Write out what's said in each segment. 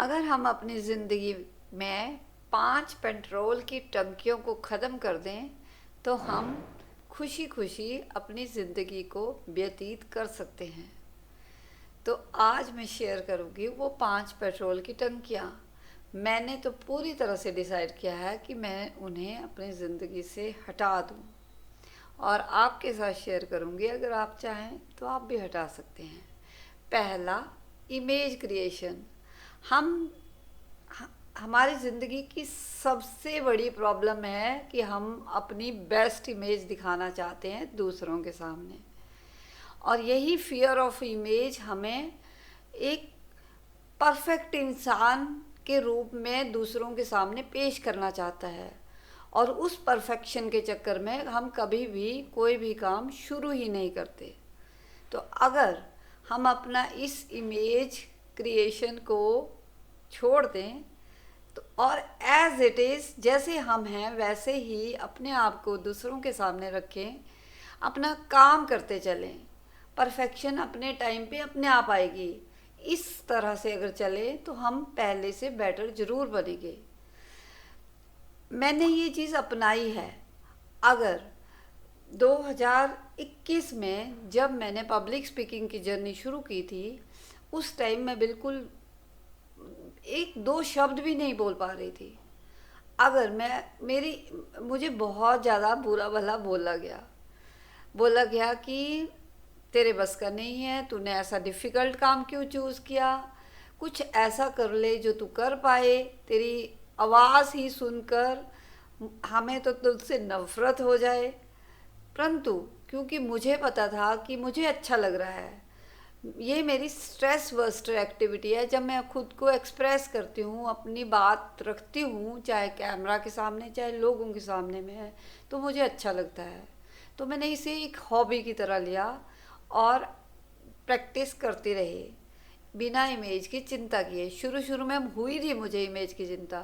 अगर हम अपनी ज़िंदगी में 5 पेट्रोल की टंकियों को ख़त्म कर दें तो हम खुशी खुशी अपनी ज़िंदगी को व्यतीत कर सकते हैं। तो आज मैं शेयर करूँगी वो 5 पेट्रोल की टंकियाँ। मैंने तो पूरी तरह से डिसाइड किया है कि मैं उन्हें अपनी ज़िंदगी से हटा दूँ और आपके साथ शेयर करूँगी। अगर आप चाहें तो आप भी हटा सकते हैं। पहला, इमेज क्रिएशन। हम हमारी ज़िंदगी की सबसे बड़ी प्रॉब्लम है कि हम अपनी बेस्ट इमेज दिखाना चाहते हैं दूसरों के सामने, और यही फियर ऑफ इमेज हमें एक परफेक्ट इंसान के रूप में दूसरों के सामने पेश करना चाहता है। और उस परफेक्शन के चक्कर में हम कभी भी कोई भी काम शुरू ही नहीं करते। तो अगर हम अपना इस इमेज क्रिएशन को छोड़ दें तो और एज इट इज़, जैसे हम हैं वैसे ही अपने आप को दूसरों के सामने रखें, अपना काम करते चलें, परफेक्शन अपने टाइम पे अपने आप आएगी। इस तरह से अगर चले तो हम पहले से बेटर ज़रूर बनेंगे। मैंने ये चीज़ अपनाई है। अगर 2021 में जब मैंने पब्लिक स्पीकिंग की जर्नी शुरू की थी, उस टाइम मैं बिल्कुल एक दो शब्द भी नहीं बोल पा रही थी। अगर मैं मेरी मुझे बहुत ज़्यादा बुरा भला बोला गया कि तेरे बस का नहीं है, तूने ऐसा डिफ़िकल्ट काम क्यों चूज़ किया, कुछ ऐसा कर ले जो तू कर पाए, तेरी आवाज़ ही सुनकर हमें तो तुझसे नफ़रत हो जाए। परंतु क्योंकि मुझे पता था कि मुझे अच्छा लग रहा है, ये मेरी स्ट्रेस बस्टर एक्टिविटी है। जब मैं खुद को एक्सप्रेस करती हूँ, अपनी बात रखती हूँ, चाहे कैमरा के सामने चाहे लोगों के सामने में है, तो मुझे अच्छा लगता है। तो मैंने इसे एक हॉबी की तरह लिया और प्रैक्टिस करती रही बिना इमेज की चिंता किए। शुरू शुरू में हुई थी मुझे इमेज की चिंता,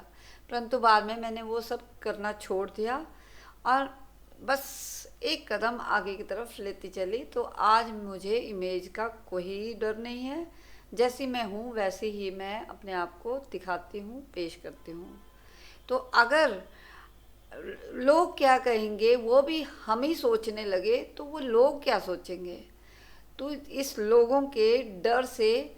परंतु बाद में मैंने वो सब करना छोड़ दिया और बस एक कदम आगे की तरफ लेती चली। तो आज मुझे इमेज का कोई डर नहीं है। जैसी मैं हूँ वैसे ही मैं अपने आप को दिखाती हूँ, पेश करती हूँ। तो अगर लोग क्या कहेंगे वो भी हम ही सोचने लगे तो वो लोग क्या सोचेंगे। तो इस लोगों के डर से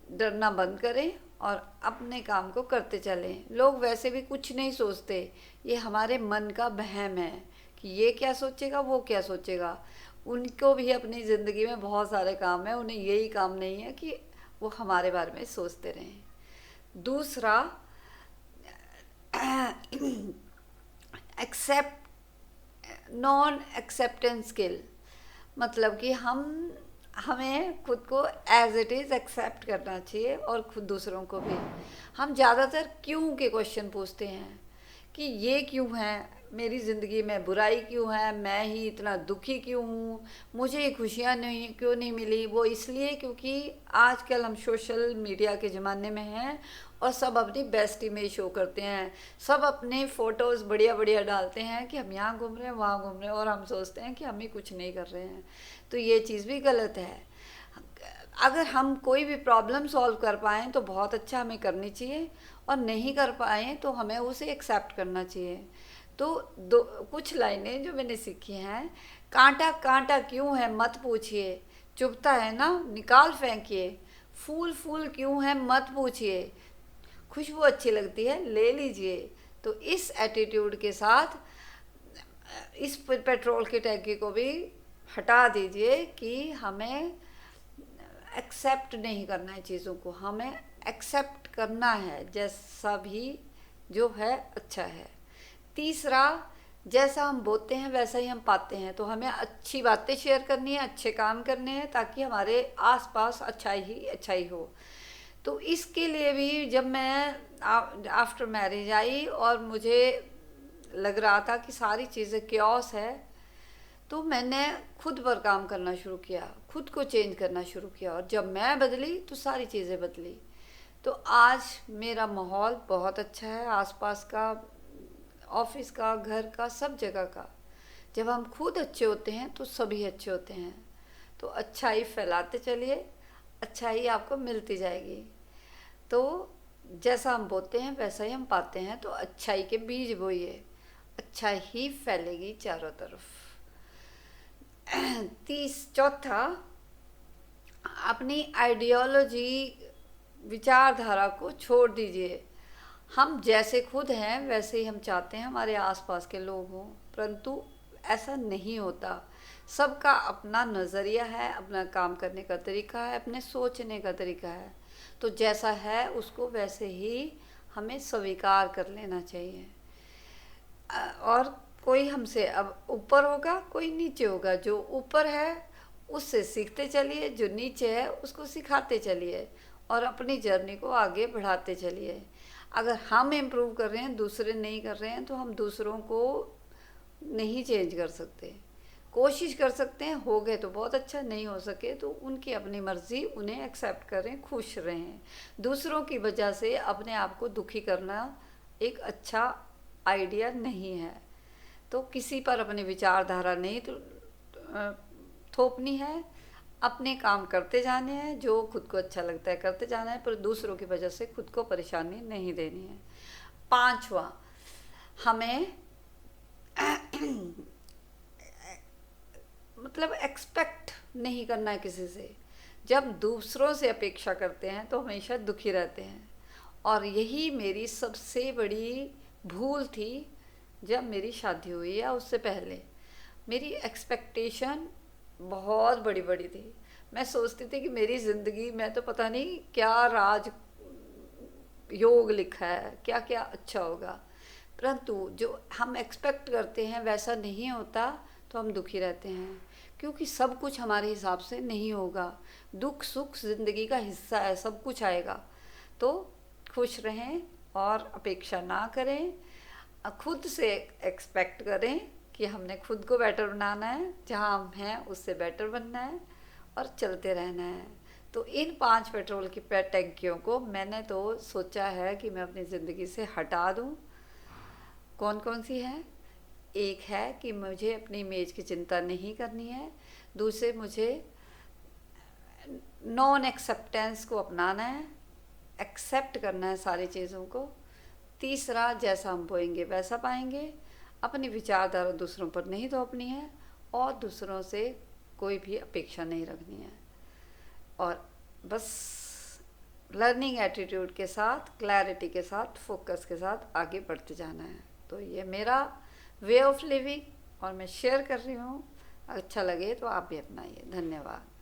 डरना बंद करें और अपने काम को करते चलें। लोग वैसे भी कुछ नहीं सोचते, ये हमारे मन का वहम है कि ये क्या सोचेगा वो क्या सोचेगा। उनको भी अपनी ज़िंदगी में बहुत सारे काम हैं, उन्हें यही काम नहीं है कि वो हमारे बारे में सोचते रहें। दूसरा, एक्सेप्ट नॉन एक्सेप्टेंस स्किल। मतलब कि हमें खुद को एज इट इज़ एक्सेप्ट करना चाहिए और खुद दूसरों को भी। हम ज़्यादातर क्यों के क्वेश्चन पूछते हैं कि ये क्यों है, मेरी ज़िंदगी में बुराई क्यों है, मैं ही इतना दुखी क्यों हूँ, मुझे ये खुशियाँ नहीं क्यों नहीं मिली। वो इसलिए क्योंकि आजकल हम सोशल मीडिया के ज़माने में हैं और सब अपनी बेस्ट इमेज शो करते हैं। सब अपने फ़ोटोज़ बढ़िया बढ़िया डालते हैं कि हम यहाँ घूम रहे हैं वहाँ घूम रहे हैं, और हम सोचते हैं कि हम ही कुछ नहीं कर रहे हैं। तो ये चीज़ भी गलत है। अगर हम कोई भी प्रॉब्लम सॉल्व कर पाएँ तो बहुत अच्छा, हमें करनी चाहिए, और नहीं कर पाएँ तो हमें उसे एक्सेप्ट करना चाहिए। तो दो कुछ लाइनें जो मैंने सीखी हैं: कांटा कांटा क्यों है मत पूछिए, चुभता है ना निकाल फेंकिए, फूल फूल क्यों है मत पूछिए, खुशबू अच्छी लगती है ले लीजिए। तो इस एटीट्यूड के साथ इस पेट्रोल की टैंकी को भी हटा दीजिए कि हमें एक्सेप्ट नहीं करना है चीज़ों को, हमें एक्सेप्ट करना है जैसा भी जो है अच्छा है। तीसरा, जैसा हम बोते हैं वैसा ही हम पाते हैं। तो हमें अच्छी बातें शेयर करनी है, अच्छे काम करने हैं, ताकि हमारे आसपास अच्छाई ही अच्छाई हो। तो इसके लिए भी जब मैं आफ्टर मैरिज आई और मुझे लग रहा था कि सारी चीज़ें क्योस है, तो मैंने खुद पर काम करना शुरू किया, खुद को चेंज करना शुरू किया, और जब मैं बदली तो सारी चीज़ें बदली। तो आज मेरा माहौल बहुत अच्छा है, आसपास का, ऑफिस का, घर का, सब जगह का। जब हम खुद अच्छे होते हैं तो सभी अच्छे होते हैं। तो अच्छाई फैलाते चलिए, अच्छाई आपको मिलती जाएगी। तो जैसा हम बोते हैं वैसा ही हम पाते हैं, तो अच्छाई के बीज बोइए, अच्छा ही फैलेगी चारों तरफ। चौथा, अपनी आइडियोलॉजी, विचारधारा को छोड़ दीजिए। हम जैसे खुद हैं वैसे ही हम चाहते हैं हमारे आसपास के लोग हों, परंतु ऐसा नहीं होता। सबका अपना नज़रिया है, अपना काम करने का तरीका है, अपने सोचने का तरीका है। तो जैसा है उसको वैसे ही हमें स्वीकार कर लेना चाहिए। और कोई हमसे अब ऊपर होगा, कोई नीचे होगा। जो ऊपर है उससे सीखते चलिए, जो नीचे है उसको सिखाते चलिए, और अपनी जर्नी को आगे बढ़ाते चलिए। अगर हम इम्प्रूव कर रहे हैं, दूसरे नहीं कर रहे हैं, तो हम दूसरों को नहीं चेंज कर सकते। कोशिश कर सकते हैं, हो गए तो बहुत अच्छा, नहीं हो सके तो उनकी अपनी मर्ज़ी, उन्हें एक्सेप्ट करें, खुश रहें। दूसरों की वजह से अपने आप को दुखी करना एक अच्छा आइडिया नहीं है। तो किसी पर अपनी विचारधारा नहीं थोपनी है, अपने काम करते जाने हैं, जो खुद को अच्छा लगता है करते जाना है, पर दूसरों की वजह से खुद को परेशानी नहीं देनी है। पांचवा, हमें मतलब एक्सपेक्ट नहीं करना है किसी से। जब दूसरों से अपेक्षा करते हैं तो हमेशा दुखी रहते हैं, और यही मेरी सबसे बड़ी भूल थी। जब मेरी शादी हुई या उससे पहले मेरी एक्सपेक्टेशन बहुत बड़ी बड़ी थी। मैं सोचती थी कि मेरी ज़िंदगी में तो पता नहीं क्या राज योग लिखा है, क्या क्या अच्छा होगा, परंतु जो हम एक्सपेक्ट करते हैं वैसा नहीं होता, तो हम दुखी रहते हैं। क्योंकि सब कुछ हमारे हिसाब से नहीं होगा। दुख सुख ज़िंदगी का हिस्सा है, सब कुछ आएगा। तो खुश रहें और अपेक्षा ना करें। खुद से एक्सपेक्ट करें कि हमने खुद को बेटर बनाना है, जहाँ हम हैं उससे बेटर बनना है, और चलते रहना है। तो इन 5 पेट्रोल की टैंकियों को मैंने तो सोचा है कि मैं अपनी ज़िंदगी से हटा दूँ। कौन कौन सी है? एक है कि मुझे अपनी इमेज की चिंता नहीं करनी है। दूसरे, मुझे नॉन एक्सेप्टेंस को अपनाना है, एक्सेप्ट करना है सारी चीज़ों को। तीसरा, जैसा हम बोएंगे वैसा पाएंगे। अपनी विचारधारा दूसरों पर नहीं थोपनी है, और दूसरों से कोई भी अपेक्षा नहीं रखनी है, और बस लर्निंग एटीट्यूड के साथ, क्लैरिटी के साथ, फोकस के साथ आगे बढ़ते जाना है। तो ये मेरा वे ऑफ लिविंग, और मैं शेयर कर रही हूँ। अच्छा लगे तो आप भी अपनाइए। धन्यवाद।